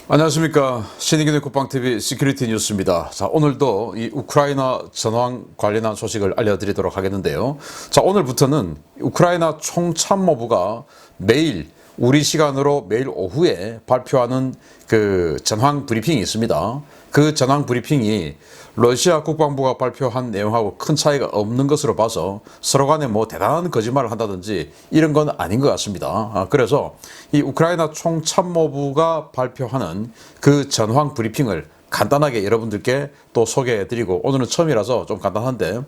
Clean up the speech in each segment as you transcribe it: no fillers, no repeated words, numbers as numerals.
안녕하십니까. 신의균의 국방TV 시큐리티 뉴스입니다. 자, 오늘도 이 우크라이나 전황 관련한 소식을 알려드리도록 하겠는데요. 자, 오늘부터는 우크라이나 총참모부가 매일 우리 시간으로 매일 오후에 발표하는 그 전황 브리핑이 있습니다. 그 전황 브리핑이 러시아 국방부가 발표한 내용하고 큰 차이가 없는 것으로 봐서 서로 간에 뭐 대단한 거짓말을 한다든지 이런 건 아닌 것 같습니다. 그래서 이 우크라이나 총참모부가 발표하는 그 전황 브리핑을 간단하게 여러분들께 또 소개해드리고, 오늘은 처음이라서 좀 간단한데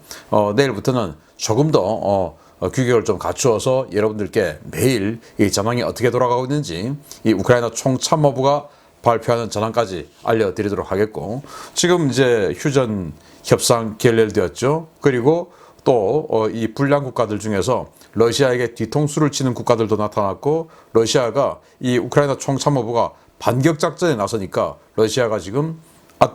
내일부터는 조금 더 규격을 좀 갖추어서 여러분들께 매일 이 전황이 어떻게 돌아가고 있는지 이 우크라이나 총참모부가 발표하는 전황까지 알려드리도록 하겠고, 지금 이제 휴전 협상 결렬되었죠. 그리고 또 이 불량 국가들 중에서 러시아에게 뒤통수를 치는 국가들도 나타났고, 러시아가 이 우크라이나 총참모부가 반격 작전에 나서니까 러시아가 지금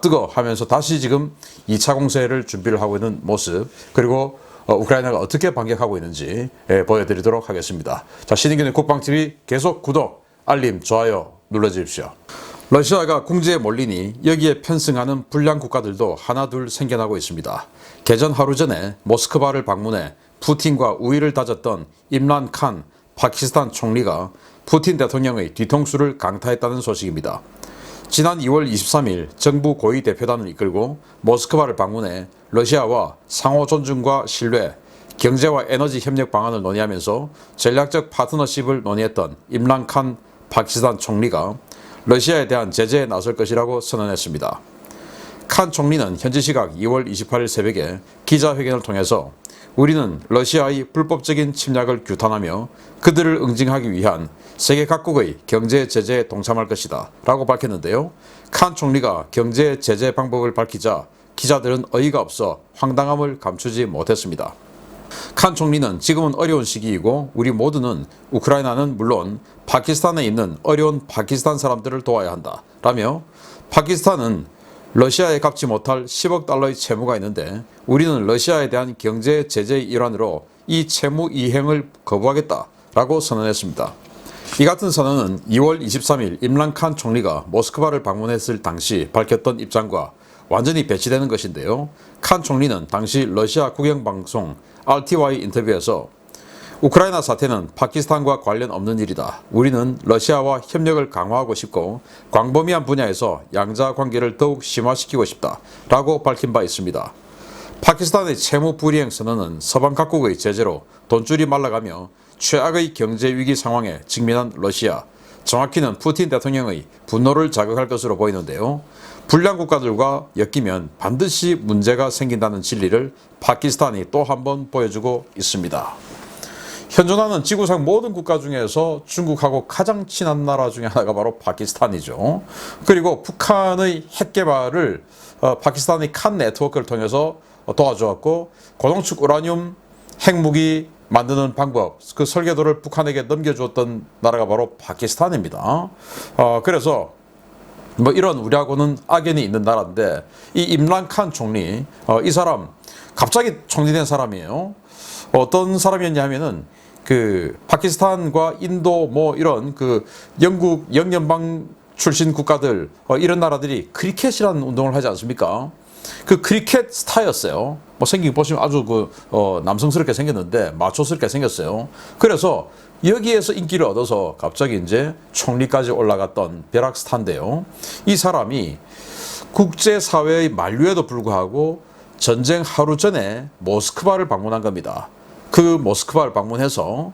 뜨거 하면서 다시 지금 2차 공세를 준비를 하고 있는 모습, 그리고 우크라이나가 어떻게 반격하고 있는지 보여드리도록 하겠습니다. 자, 신인균의 국방TV 계속 구독, 알림, 좋아요 눌러주십시오. 러시아가 궁지에 몰리니 여기에 편승하는 불량 국가들도 하나둘 생겨나고 있습니다. 개전 하루 전에 모스크바를 방문해 푸틴과 우위를 다졌던 임란 칸 파키스탄 총리가 푸틴 대통령의 뒤통수를 강타했다는 소식입니다. 지난 2월 23일 정부 고위 대표단을 이끌고 모스크바를 방문해 러시아와 상호 존중과 신뢰, 경제와 에너지 협력 방안을 논의하면서 전략적 파트너십을 논의했던 임란 칸 파키스탄 총리가 러시아에 대한 제재에 나설 것이라고 선언했습니다. 칸 총리는 현지 시각 2월 28일 새벽에 기자회견을 통해서 우리는 러시아의 불법적인 침략을 규탄하며 그들을 응징하기 위한 세계 각국의 경제 제재에 동참할 것이다 라고 밝혔는데요. 칸 총리가 경제 제재 방법을 밝히자 기자들은 어이가 없어 황당함을 감추지 못했습니다. 칸 총리는 지금은 어려운 시기이고 우리 모두는 우크라이나는 물론 파키스탄에 있는 어려운 파키스탄 사람들을 도와야 한다 라며, 파키스탄은 러시아에 갚지 못할 10억 달러의 채무가 있는데 우리는 러시아에 대한 경제 제재의 일환으로 이 채무 이행을 거부하겠다 라고 선언했습니다. 이 같은 선언은 2월 23일 임란 칸 총리가 모스크바를 방문했을 당시 밝혔던 입장과 완전히 배치되는 것인데요. 칸 총리는 당시 러시아 국영방송 RT와의 인터뷰에서 우크라이나 사태는 파키스탄과 관련 없는 일이다. 우리는 러시아와 협력을 강화하고 싶고 광범위한 분야에서 양자 관계를 더욱 심화시키고 싶다 라고 밝힌 바 있습니다. 파키스탄의 채무 불이행 선언은 서방 각국의 제재로 돈줄이 말라가며 최악의 경제 위기 상황에 직면한 러시아, 정확히는 푸틴 대통령의 분노를 자극할 것으로 보이는데요. 불량 국가들과 엮이면 반드시 문제가 생긴다는 진리를 파키스탄이 또 한 번 보여주고 있습니다. 현존하는 지구상 모든 국가 중에서 중국하고 가장 친한 나라 중에 하나가 바로 파키스탄이죠. 그리고 북한의 핵 개발을 파키스탄의 칸 네트워크를 통해서 도와주었고, 고농축 우라늄 핵무기 만드는 방법, 그 설계도를 북한에게 넘겨주었던 나라가 바로 파키스탄입니다. 그래서 뭐 이런 우리하고는 악연이 있는 나라인데, 이 임란 칸 총리, 이 사람 갑자기 총리 된 사람이에요. 어떤 사람이었냐 하면은 그 파키스탄과 인도 뭐 이런 그 영국 영연방 출신 국가들, 이런 나라들이 크리켓이라는 운동을 하지 않습니까? 그 크리켓 스타였어요. 뭐 생긴 거 보시면 아주 남성스럽게 생겼는데 마초스럽게 생겼어요. 그래서 여기에서 인기를 얻어서 갑자기 이제 총리까지 올라갔던 벼락스타인데요. 이 사람이 국제사회의 만류에도 불구하고 전쟁 하루 전에 모스크바를 방문한 겁니다. 그 모스크바를 방문해서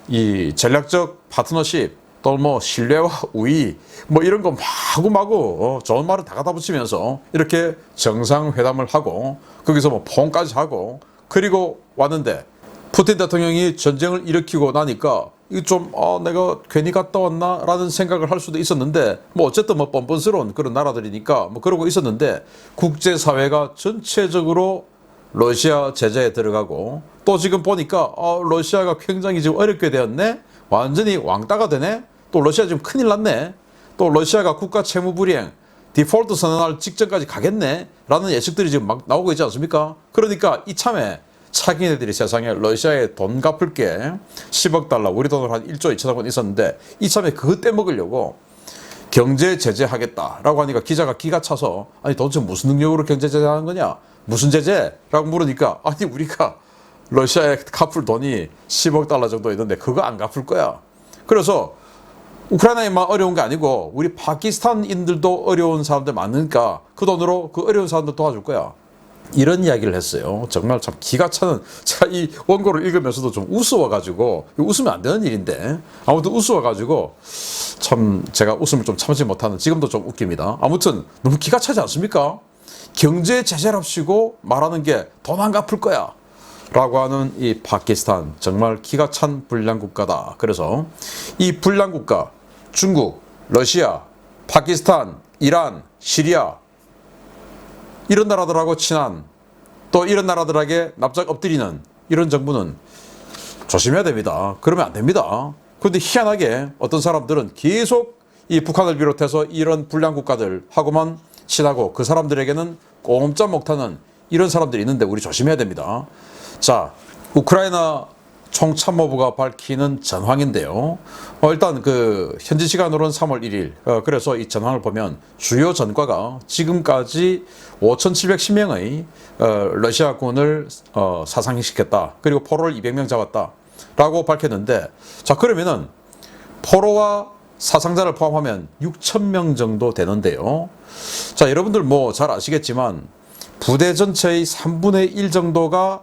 이 전략적 파트너십, 또 뭐 신뢰와 우위 뭐 이런 거 마구마구 좋은 말을 다 갖다 붙이면서 이렇게 정상회담을 하고 거기서 뭐 포옹까지 하고 그리고 왔는데, 푸틴 대통령이 전쟁을 일으키고 나니까 이거 좀 내가 괜히 갔다 왔나 라는 생각을 할 수도 있었는데, 뭐 어쨌든 뭐 뻔뻔스러운 그런 나라들이니까 뭐 그러고 있었는데, 국제사회가 전체적으로 러시아 제재에 들어가고, 또 지금 보니까 러시아가 굉장히 지금 어렵게 되었네, 완전히 왕따가 되네, 또 러시아 지금 큰일 났네, 또 러시아가 국가 채무 불이행 디폴트 선언할 직전까지 가겠네 라는 예측들이 지금 막 나오고 있지 않습니까? 그러니까 이참에 차기네들이 세상에 러시아에 돈 갚을 게 10억 달러, 우리 돈으로 한 1조 2천억 원 있었는데 이참에 그거 떼먹으려고 경제 제재하겠다라고 하니까 기자가 기가 차서 아니 도대체 무슨 능력으로 경제 제재하는 거냐? 무슨 제재? 라고 물으니까 아니 우리가 러시아에 갚을 돈이 10억 달러 정도 있는데 그거 안 갚을 거야. 그래서 우크라이나에만 어려운 게 아니고 우리 파키스탄인들도 어려운 사람들 많으니까 그 돈으로 그 어려운 사람들 도와줄 거야. 이런 이야기를 했어요. 정말 참 기가 차는, 제가 이 원고를 읽으면서도 좀 우스워가지고, 웃으면 안 되는 일인데 아무튼 우스워가지고 참 제가 웃음을 좀 참지 못하는, 지금도 좀 웃깁니다. 아무튼 너무 기가 차지 않습니까? 경제 제재랍시고 말하는 게 돈 안 갚을 거야 라고 하는 이 파키스탄, 정말 기가 찬 불량 국가다. 그래서 이 불량 국가, 중국, 러시아, 파키스탄, 이란, 시리아, 이런 나라들하고 친한, 또 이런 나라들에게 납작 엎드리는 이런 정부는 조심해야 됩니다. 그러면 안 됩니다. 그런데 희한하게 어떤 사람들은 계속 이 북한을 비롯해서 이런 불량 국가들하고만 친하고 그 사람들에게는 꼼짝 못하는 이런 사람들이 있는데 우리 조심해야 됩니다. 자, 우크라이나 총참모부가 밝히는 전황인데요. 일단 그 현지 시간으로는 3월 1일. 그래서 이 전황을 보면 주요 전과가 지금까지 5,710명의 러시아군을 사상시켰다. 그리고 포로를 200명 잡았다라고 밝혔는데, 자 그러면은 포로와 사상자를 포함하면 6,000명 정도 되는데요. 자 여러분들 뭐 잘 아시겠지만 부대 전체의 3분의 1 정도가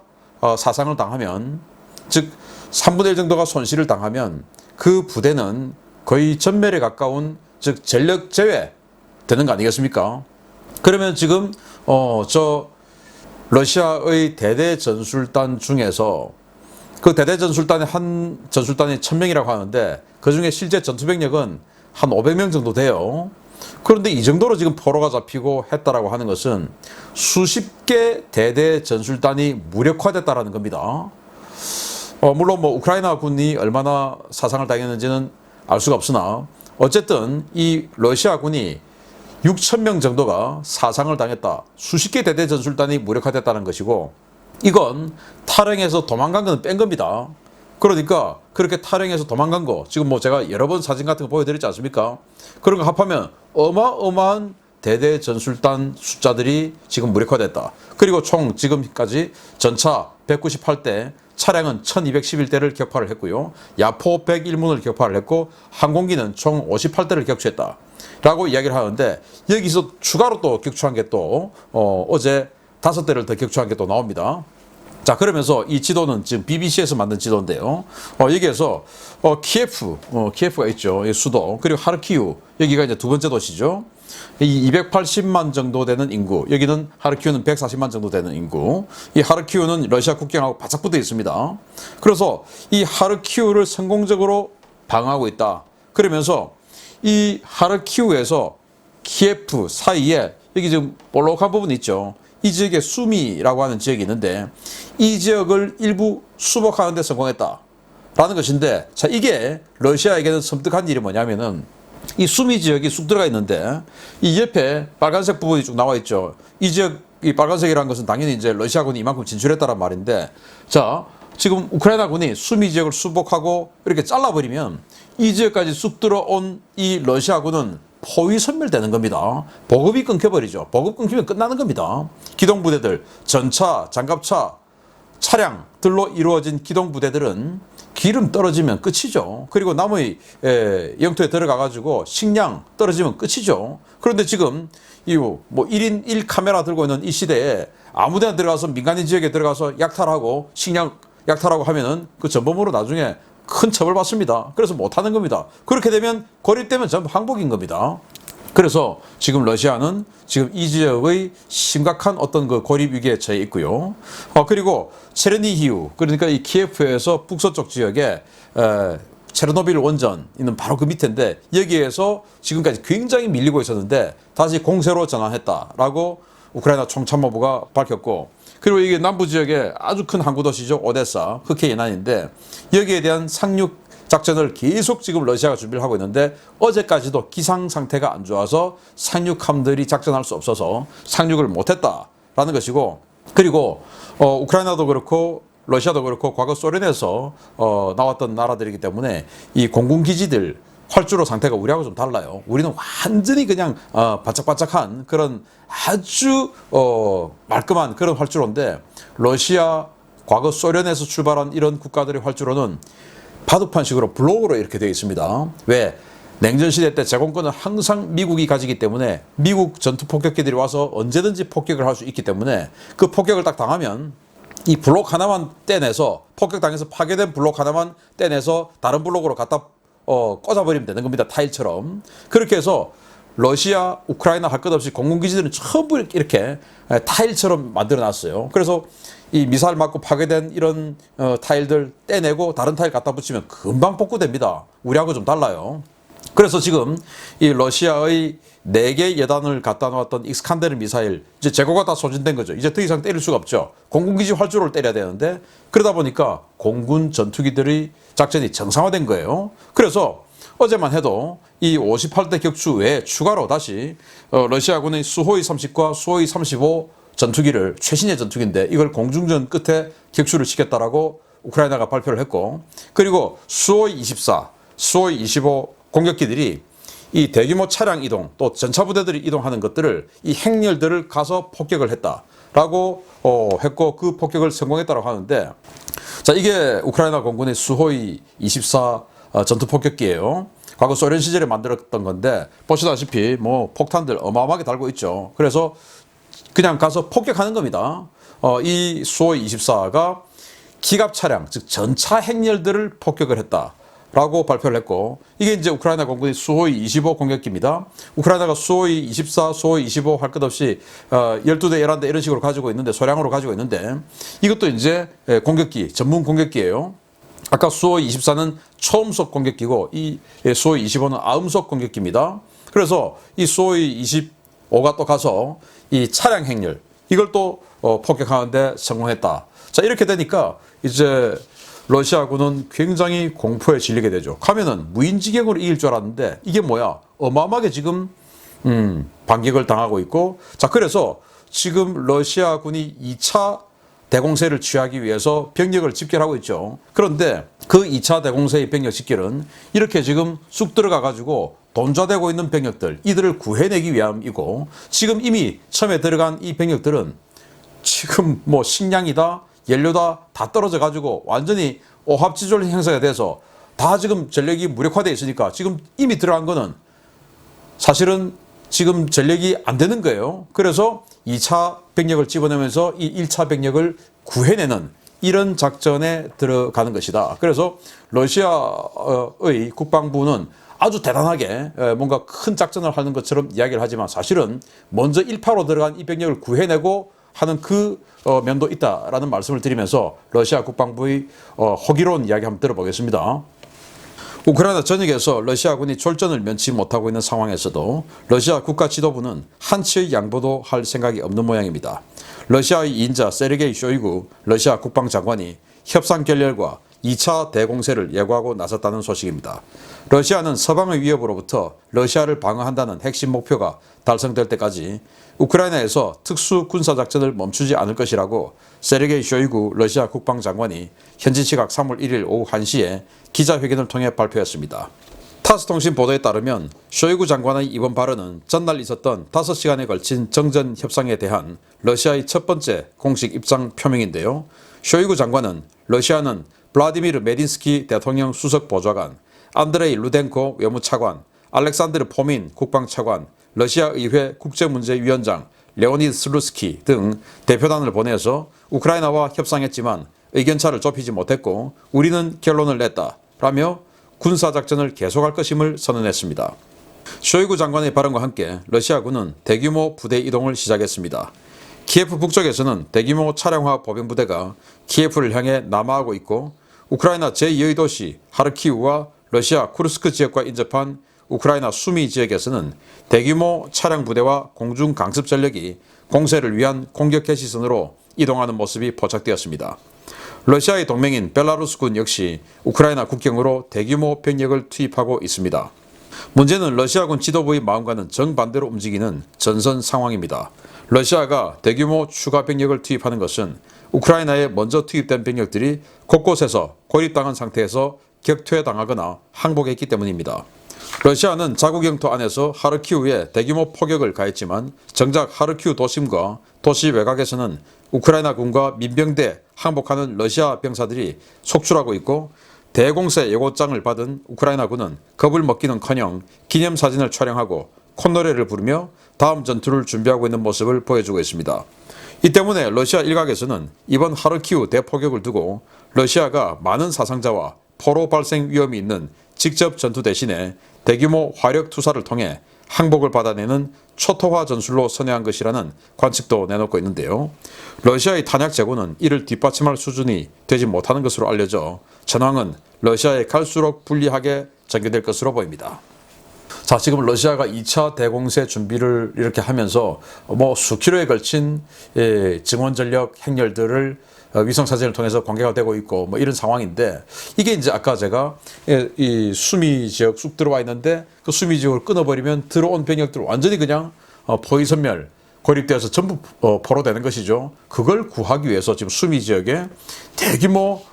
사상을 당하면, 즉 3분의 1 정도가 손실을 당하면 그 부대는 거의 전멸에 가까운, 즉 전력 제외 되는 거 아니겠습니까? 그러면 지금 저 러시아의 대대 전술단 중에서 그 대대 전술단의 한 전술단이 1,000명이라고 하는데 그 중에 실제 전투병력은 한 500명 정도 돼요. 그런데 이 정도로 지금 포로가 잡히고 했다라고 하는 것은 수십 개 대대 전술단이 무력화됐다라는 겁니다. 물론 뭐 우크라이나 군이 얼마나 사상을 당했는지는 알 수가 없으나 어쨌든 이 러시아 군이 6,000명 정도가 사상을 당했다. 수십 개 대대 전술단이 무력화됐다는 것이고, 이건 탈영해서 도망간 건 뺀 겁니다. 그러니까 그렇게 탈영해서 도망간 거, 지금 뭐 제가 여러 번 사진 같은 거 보여드렸지 않습니까? 그런 거 합하면 어마어마한 대대 전술단 숫자들이 지금 무력화됐다. 그리고 총 지금까지 전차 198대, 차량은 1211대를 격파를 했고요. 야포 101문을 격파를 했고 항공기는 총 58대를 격추했다 라고 이야기를 하는데, 여기서 추가로 또 격추한 게 또 어제 5대를 더 격추한 게 또 나옵니다. 자 그러면서 이 지도는 지금 BBC에서 만든 지도인데요. 여기에서 키예프가 있죠. 이 수도. 그리고 하르키우, 여기가 이제 두 번째 도시죠. 이 280만 정도 되는 인구, 여기는 하르키우는 140만 정도 되는 인구. 이 하르키우는 러시아 국경하고 바짝 붙어 있습니다. 그래서 이 하르키우를 성공적으로 방어하고 있다. 그러면서 이 하르키우에서 키예프 사이에 여기 지금 볼록한 부분이 있죠. 이 지역에 수미라고 하는 지역이 있는데 이 지역을 일부 수복하는 데 성공했다 라는 것인데, 자 이게 러시아에게는 섬뜩한 일이 뭐냐면은 이 수미 지역이 쑥 들어가 있는데 이 옆에 빨간색 부분이 쭉 나와 있죠. 이 지역이 빨간색이라는 것은 당연히 이제 러시아군이 이만큼 진출했다란 말인데, 자 지금 우크라이나군이 수미 지역을 수복하고 이렇게 잘라버리면 이 지역까지 쑥 들어온 이 러시아군은 포위 섬멸되는 겁니다. 보급이 끊겨버리죠. 보급 끊기면 끝나는 겁니다. 기동부대들, 전차, 장갑차, 차량들로 이루어진 기동부대들은 기름 떨어지면 끝이죠. 그리고 남의 영토에 들어가가지고 식량 떨어지면 끝이죠. 그런데 지금 이 뭐 1인 1카메라 들고 있는 이 시대에 아무데나 들어가서 민간인 지역에 들어가서 약탈하고 식량 약탈하고 하면은 그 전범으로 나중에 큰 처벌 받습니다. 그래서 못하는 겁니다. 그렇게 되면 고립되면 전부 항복인 겁니다. 그래서 지금 러시아는 지금 이 지역의 심각한 어떤 그 고립 위기에 처해 있고요. 그리고 체르니히우, 그러니까 이 키예프에서 북서쪽 지역에 체르노빌 원전 있는 바로 그 밑인데 여기에서 지금까지 굉장히 밀리고 있었는데 다시 공세로 전환했다라고 우크라이나 총참모부가 밝혔고, 그리고 이게 남부 지역에 아주 큰 항구 도시죠. 오데사, 흑해 연안인데 여기에 대한 상륙 작전을 계속 지금 러시아가 준비를 하고 있는데 어제까지도 기상 상태가 안 좋아서 상륙함들이 작전할 수 없어서 상륙을 못했다라는 것이고, 그리고 우크라이나도 그렇고 러시아도 그렇고 과거 소련에서 나왔던 나라들이기 때문에 이 공군기지들 활주로 상태가 우리하고 좀 달라요. 우리는 완전히 그냥 바짝바짝한 그런 아주 말끔한 그런 활주로인데, 러시아, 과거 소련에서 출발한 이런 국가들의 활주로는 바둑판식으로 블록으로 이렇게 되어 있습니다. 왜? 냉전시대 때 제공권은 항상 미국이 가지기 때문에 미국 전투 폭격기들이 와서 언제든지 폭격을 할 수 있기 때문에 그 폭격을 딱 당하면 이 블록 하나만 떼내서, 폭격당해서 파괴된 블록 하나만 떼내서 다른 블록으로 갖다 꽂아버리면 되는 겁니다. 타일처럼. 그렇게 해서 러시아, 우크라이나 할 것 없이 공군기지들은 전부 이렇게 타일처럼 만들어 놨어요. 그래서 이 미사일 맞고 파괴된 이런 타일들 떼내고 다른 타일 갖다 붙이면 금방 복구됩니다. 우리하고 좀 달라요. 그래서 지금 이 러시아의 4개 예단을 갖다 놓았던 익스칸데르 미사일, 이제 재고가 다 소진된 거죠. 이제 더 이상 때릴 수가 없죠. 공군기지 활주로를 때려야 되는데, 그러다 보니까 공군 전투기들의 작전이 정상화된 거예요. 그래서 어제만 해도 이 58대 격추 외에 추가로 다시 러시아군의 수호이 30과 수호이 35 전투기를, 최신의 전투기인데 이걸 공중전 끝에 격추를 시켰다라고 우크라이나가 발표를 했고, 그리고 수호이 24, 수호이 25 공격기들이 이 대규모 차량 이동, 또 전차 부대들이 이동하는 것들을, 이 행렬들을 가서 폭격을 했다라고 했고, 그 폭격을 성공했다고 하는데, 자, 이게 우크라이나 공군의 수호이 24 전투 폭격기예요. 과거 소련 시절에 만들었던 건데 보시다시피 뭐 폭탄들 어마어마하게 달고 있죠. 그래서 그냥 가서 폭격하는 겁니다. 이 수호이 24가 기갑 차량, 즉 전차 행렬들을 폭격을 했다 라고 발표를 했고, 이게 이제 우크라이나 공군의 수호이 25 공격기입니다. 우크라이나가 수호이 24, 수호이 25 할 것 없이 12대, 11대 이런 식으로 가지고 있는데, 소량으로 가지고 있는데, 이것도 이제 공격기, 전문 공격기예요. 아까 수호이 24는 초음속 공격기고, 이 수호이 25는 아음속 공격기입니다. 그래서 이 수호이 25가 또 가서 이 차량 행렬, 이걸 또 폭격하는데 성공했다. 자, 이렇게 되니까 이제 러시아군은 굉장히 공포에 질리게 되죠. 가면은 무인지경으로 이길 줄 알았는데 이게 뭐야? 어마어마하게 지금 반격을 당하고 있고, 자, 그래서 지금 러시아군이 2차 대공세를 취하기 위해서 병력을 집결하고 있죠. 그런데 그 2차 대공세의 병력 집결은 이렇게 지금 쑥 들어가 가지고 돈좌되고 있는 병력들, 이들을 구해내기 위함이고, 지금 이미 처음에 들어간 이 병력들은 지금 뭐 식량이다, 연료다 다 떨어져 가지고 완전히 오합지졸 형성이 돼서 다 지금 전력이 무력화되어 있으니까 지금 이미 들어간 거는 사실은 지금 전력이 안 되는 거예요. 그래서 2차 병력을 집어내면서 이 1차 병력을 구해내는 이런 작전에 들어가는 것이다. 그래서 러시아의 국방부는 아주 대단하게 뭔가 큰 작전을 하는 것처럼 이야기를 하지만, 사실은 먼저 1파로 들어간 이 병력을 구해내고 하는 그 면도 있다라는 말씀을 드리면서 러시아 국방부의 호기로운 이야기 한번 들어보겠습니다. 우크라이나 전역에서 러시아군이 졸전을 면치 못하고 있는 상황에서도 러시아 국가 지도부는 한치의 양보도 할 생각이 없는 모양입니다. 러시아의 2인자 세르게이 쇼이구 러시아 국방장관이 협상 결렬과 2차 대공세를 예고하고 나섰다는 소식입니다. 러시아는 서방의 위협으로부터 러시아를 방어한다는 핵심 목표가 달성될 때까지 우크라이나에서 특수 군사작전을 멈추지 않을 것이라고 세르게이 쇼이구 러시아 국방장관이 현지 시각 3월 1일 오후 1시에 기자회견을 통해 발표했습니다. 타스 통신 보도에 따르면 쇼이구 장관의 이번 발언은 전날 있었던 5시간에 걸친 정전 협상에 대한 러시아의 첫 번째 공식 입장 표명인데요. 쇼이구 장관은 러시아는 블라디미르 메딘스키 대통령 수석 보좌관, 안드레이 루덴코 외무차관, 알렉산드르 포민 국방차관, 러시아 의회 국제문제위원장 레오니드 슬루스키 등 대표단을 보내서 우크라이나와 협상했지만 의견차를 좁히지 못했고 우리는 결론을 냈다라며 군사작전을 계속할 것임을 선언했습니다. 쇼이구 장관의 발언과 함께 러시아군은 대규모 부대 이동을 시작했습니다. 키예프 북쪽에서는 대규모 차량화 보병부대가 키예프를 향해 남하하고 있고, 우크라이나 제2의 도시 하르키우와 러시아 쿠르스크 지역과 인접한 우크라이나 수미 지역에서는 대규모 차량 부대와 공중 강습 전력이 공세를 위한 공격 개시선으로 이동하는 모습이 포착되었습니다. 러시아의 동맹인 벨라루스군 역시 우크라이나 국경으로 대규모 병력을 투입하고 있습니다. 문제는 러시아군 지도부의 마음과는 정반대로 움직이는 전선 상황입니다. 러시아가 대규모 추가 병력을 투입하는 것은 우크라이나에 먼저 투입된 병력들이 곳곳에서 고립당한 상태에서 격퇴당하거나 항복했기 때문입니다. 러시아는 자국 영토 안에서 하르키우에 대규모 포격을 가했지만 정작 하르키우 도심과 도시 외곽에서는 우크라이나 군과 민병대 항복하는 러시아 병사들이 속출하고 있고 대공세 예고장을 받은 우크라이나 군은 겁을 먹기는커녕 기념사진을 촬영하고 콧노래를 부르며 다음 전투를 준비하고 있는 모습을 보여주고 있습니다. 이 때문에 러시아 일각에서는 이번 하르키우 대포격을 두고 러시아가 많은 사상자와 포로 발생 위험이 있는 직접 전투 대신에 대규모 화력 투사를 통해 항복을 받아내는 초토화 전술로 선회한 것이라는 관측도 내놓고 있는데요. 러시아의 탄약 재고는 이를 뒷받침할 수준이 되지 못하는 것으로 알려져 전황은 러시아에 갈수록 불리하게 전개될 것으로 보입니다. 자, 지금 러시아가 2차 대공세 준비를 이렇게 하면서 수킬로에 걸친 증원 전력 행렬들을 위성사진을 통해서 공개가 되고 있고 이런 상황인데, 이게 이제 아까 제가 이 수미 지역 쑥 들어와 있는데 그 수미 지역을 끊어버리면 들어온 병력들 완전히 그냥 포위선멸 고립되어서 전부 포로되는 것이죠. 그걸 구하기 위해서 지금 수미 지역에 대규모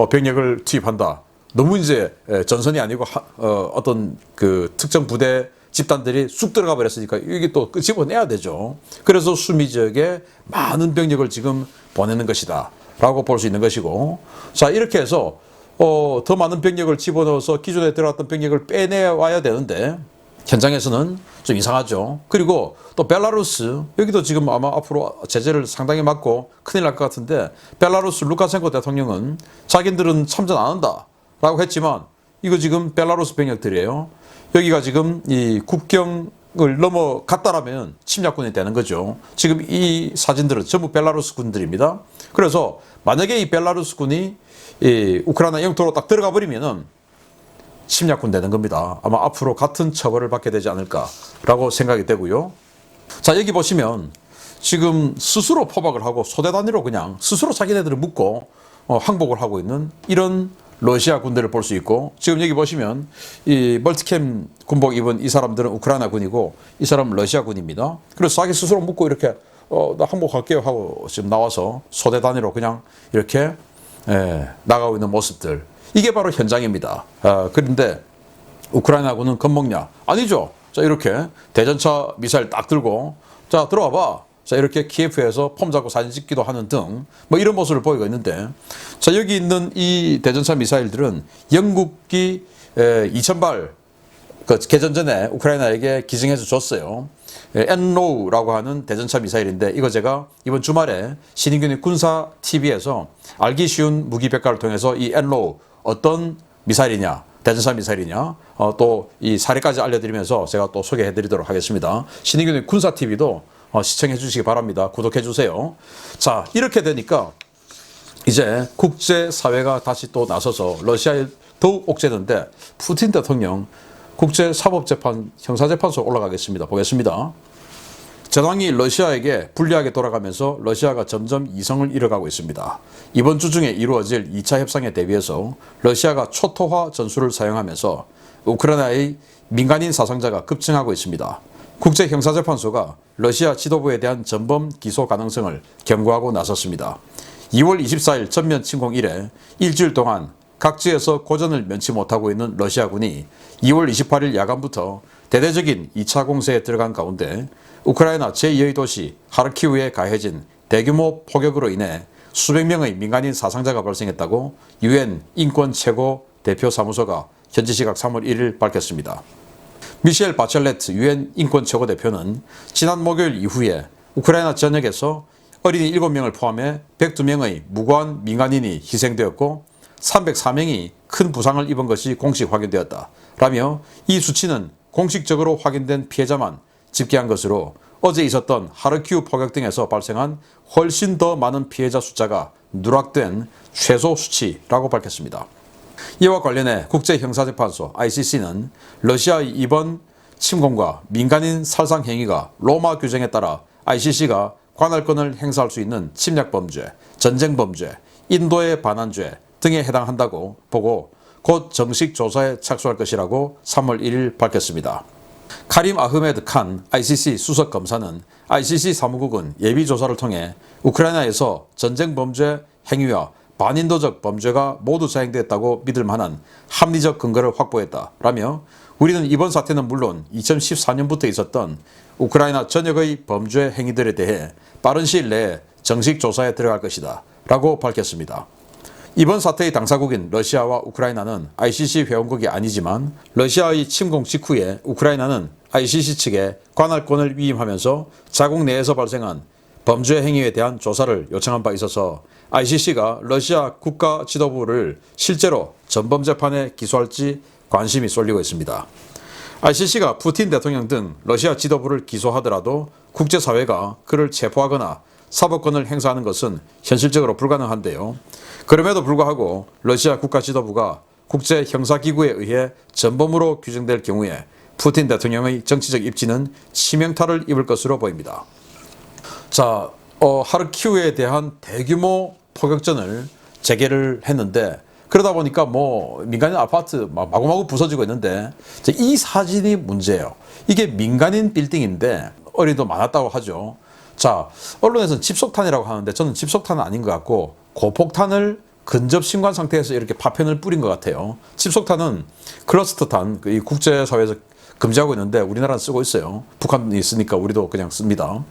병력을 투입한다. 너무 이제 전선이 아니고 어떤 그 특정 부대 집단들이 쑥 들어가 버렸으니까 이게 또 집어내야 되죠. 그래서 수미 지역에 많은 병력을 지금 보내는 것이다 라고 볼 수 있는 것이고, 자, 이렇게 해서 더 많은 병력을 집어넣어서 기존에 들어갔던 병력을 빼내와야 되는데 현장에서는 좀 이상하죠. 그리고 또 벨라루스, 여기도 지금 아마 앞으로 제재를 상당히 맞고 큰일 날 것 같은데, 벨라루스 루카셴코 대통령은 자기들은 참전 안 한다 라고 했지만 이거 지금 벨라루스 병력들이에요. 여기가 지금 이 국경을 넘어갔다라면 침략군이 되는 거죠. 지금 이 사진들은 전부 벨라루스 군들입니다. 그래서 만약에 이 벨라루스 군이 이 우크라이나 영토로 딱 들어가 버리면은 침략군 되는 겁니다. 아마 앞으로 같은 처벌을 받게 되지 않을까라고 생각이 되고요. 자, 여기 보시면 지금 스스로 포박을 하고 소대 단위로 그냥 스스로 자기네들을 묶고 항복을 하고 있는 이런 러시아 군대를 볼 수 있고, 지금 여기 보시면 이 멀티캠 군복 입은 이 사람들은 우크라이나 군이고 이 사람은 러시아 군입니다. 그래서 자기 스스로 묶고 이렇게 나 항복할게요 하고 지금 나와서 소대 단위로 그냥 이렇게 나가고 있는 모습들, 이게 바로 현장입니다. 그런데 우크라이나 군은 겁먹냐? 아니죠. 자, 이렇게 대전차 미사일 딱 들고 자, 들어와 봐. 자, 이렇게 키예프에서 폼 잡고 사진 찍기도 하는 등 이런 모습을 보이고 있는데, 자, 여기 있는 이 대전차 미사일들은 영국이 2000발 그 개전 전에 우크라이나에게 기증해서 줬어요. 엔로우라고 하는 대전차 미사일인데, 이거 제가 이번 주말에 신인균의 군사 TV에서 알기 쉬운 무기백과를 통해서 이 엔로우 어떤 미사일이냐, 대전차 미사일이냐, 또 이 사례까지 알려드리면서 제가 또 소개해드리도록 하겠습니다. 신인균의 군사 TV도 시청해 주시기 바랍니다. 구독해 주세요. 자, 이렇게 되니까 이제 국제사회가 다시 또 나서서 러시아에 더욱 옥죄는데, 푸틴 대통령 국제사법재판 형사재판소 올라가겠습니다. 보겠습니다. 전황이 러시아에게 불리하게 돌아가면서 러시아가 점점 이성을 잃어가고 있습니다. 이번 주 중에 이루어질 2차 협상에 대비해서 러시아가 초토화 전술을 사용하면서 우크라이나의 민간인 사상자가 급증하고 있습니다. 국제형사재판소가 러시아 지도부에 대한 전범 기소 가능성을 경고하고 나섰습니다. 2월 24일 전면 침공 이래 일주일 동안 각지에서 고전을 면치 못하고 있는 러시아군이 2월 28일 야간부터 대대적인 2차 공세에 들어간 가운데 우크라이나 제2의 도시 하르키우에 가해진 대규모 포격으로 인해 수백 명의 민간인 사상자가 발생했다고 유엔 인권 최고 대표 사무소가 현지 시각 3월 1일 밝혔습니다. 미셸 바첼레트 유엔 인권 최고 대표는 지난 목요일 이후에 우크라이나 전역에서 어린이 7명을 포함해 102명의 무고한 민간인이 희생되었고 304명이 큰 부상을 입은 것이 공식 확인되었다 라며, 이 수치는 공식적으로 확인된 피해자만 집계한 것으로 어제 있었던 하르키우 포격 등에서 발생한 훨씬 더 많은 피해자 숫자가 누락된 최소 수치라고 밝혔습니다. 이와 관련해 국제형사재판소 ICC는 러시아의 이번 침공과 민간인 살상 행위가 로마 규정에 따라 ICC가 관할권을 행사할 수 있는 침략범죄, 전쟁범죄, 인도에 반한 죄 등에 해당한다고 보고 곧 정식 조사에 착수할 것이라고 3월 1일 밝혔습니다. 카림 아흐메드 칸 ICC 수석 검사는 ICC 사무국은 예비 조사를 통해 우크라이나에서 전쟁범죄 행위와 반인도적 범죄가 모두 자행되었다고 믿을 만한 합리적 근거를 확보했다라며 우리는 이번 사태는 물론 2014년부터 있었던 우크라이나 전역의 범죄 행위들에 대해 빠른 시일 내에 정식 조사에 들어갈 것이다 라고 밝혔습니다. 이번 사태의 당사국인 러시아와 우크라이나는 ICC 회원국이 아니지만 러시아의 침공 직후에 우크라이나는 ICC 측에 관할권을 위임하면서 자국 내에서 발생한 범죄 행위에 대한 조사를 요청한 바 있어서 ICC가 러시아 국가 지도부를 실제로 전범 재판에 기소할지 관심이 쏠리고 있습니다. ICC가 푸틴 대통령 등 러시아 지도부를 기소하더라도 국제사회가 그를 체포하거나 사법권을 행사하는 것은 현실적으로 불가능한데요. 그럼에도 불구하고 러시아 국가 지도부가 국제형사기구에 의해 전범으로 규정될 경우에 푸틴 대통령의 정치적 입지는 치명타를 입을 것으로 보입니다. 자, 하르키우에 대한 대규모 포격전을 재개를 했는데 그러다 보니까 뭐 민간인 아파트 마구마구 부서지고 있는데 이 사진이 문제예요. 이게 민간인 빌딩인데 어린이도 많았다고 하죠. 자, 언론에서는 집속탄이라고 하는데 저는 집속탄은 아닌 것 같고 고폭탄을 근접 신관 상태에서 이렇게 파편을 뿌린 것 같아요. 집속탄은 클러스터탄, 이 국제사회에서 금지하고 있는데 우리나라는 쓰고 있어요. 북한이 있으니까 우리도 그냥 씁니다.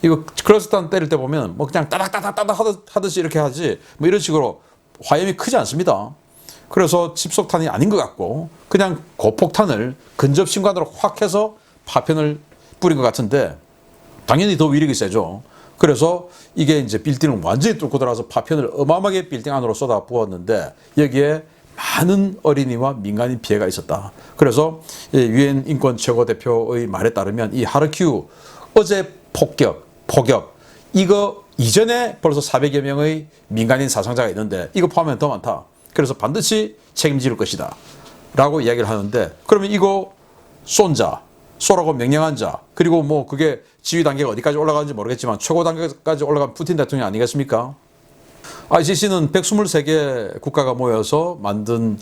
이거 클러스터탄 때릴 때 보면 뭐 그냥 따닥따닥따닥 하듯이 이렇게 하지 뭐 이런 식으로 화염이 크지 않습니다. 그래서 집속탄이 아닌 것 같고 그냥 고폭탄을 근접 신관으로 확 해서 파편을 뿌린 것 같은데 당연히 더 위력이 세죠. 그래서 이게 이제 빌딩을 완전히 뚫고 들어가서 파편을 어마어마하게 빌딩 안으로 쏟아 부었는데 여기에 많은 어린이와 민간인 피해가 있었다. 그래서 유엔 인권 최고대표의 말에 따르면 이 하르키우 어제 폭격 이거 이전에 벌써 400여 명의 민간인 사상자가 있는데 이거 포함하면 더 많다. 그래서 반드시 책임질 것이다 라고 이야기를 하는데 그러면 이거 쏘라고 명령한 자 그리고 뭐 그게 지휘 단계가 어디까지 올라가는지 모르겠지만 최고 단계까지 올라간 푸틴 대통령 아니겠습니까? ICC는 123개 국가가 모여서 만든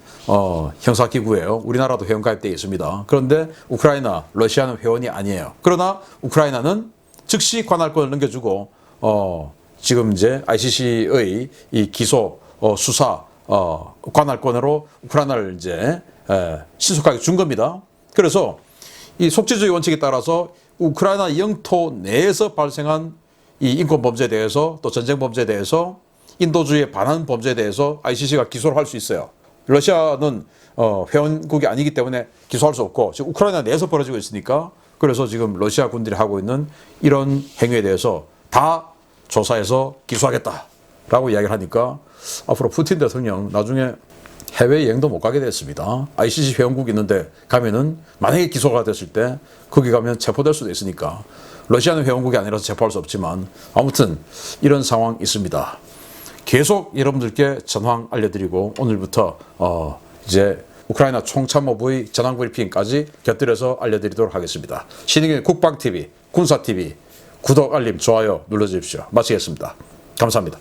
형사기구예요. 우리나라도 회원 가입되어 있습니다. 그런데 우크라이나, 러시아는 회원이 아니에요. 그러나 우크라이나는 즉시 관할권을 넘겨주고 지금 이제 ICC의 이 기소 수사 관할권으로 우크라이나를 이제 신속하게 준 겁니다. 그래서 이 속죄주의 원칙에 따라서 우크라이나 영토 내에서 발생한 이 인권 범죄에 대해서 또 전쟁 범죄에 대해서 인도주의에 반하는 범죄에 대해서 ICC가 기소를 할 수 있어요. 러시아는 회원국이 아니기 때문에 기소할 수 없고 지금 우크라이나 내에서 벌어지고 있으니까 그래서 지금 러시아 군들이 하고 있는 이런 행위에 대해서 다 조사해서 기소하겠다라고 이야기를 하니까 앞으로 푸틴 대통령 나중에 해외여행도 못 가게 됐습니다. ICC 회원국이 있는데 가면은 만약에 기소가 됐을 때 거기 가면 체포될 수도 있으니까 러시아는 회원국이 아니라서 체포할 수 없지만 아무튼 이런 상황이 있습니다. 계속 여러분들께 전황 알려드리고 오늘부터 이제 우크라이나 총참모부의 전황 브리핑까지 곁들여서 알려드리도록 하겠습니다. 신익의 국방TV, 군사TV 구독, 알림, 좋아요 눌러주십시오. 마치겠습니다. 감사합니다.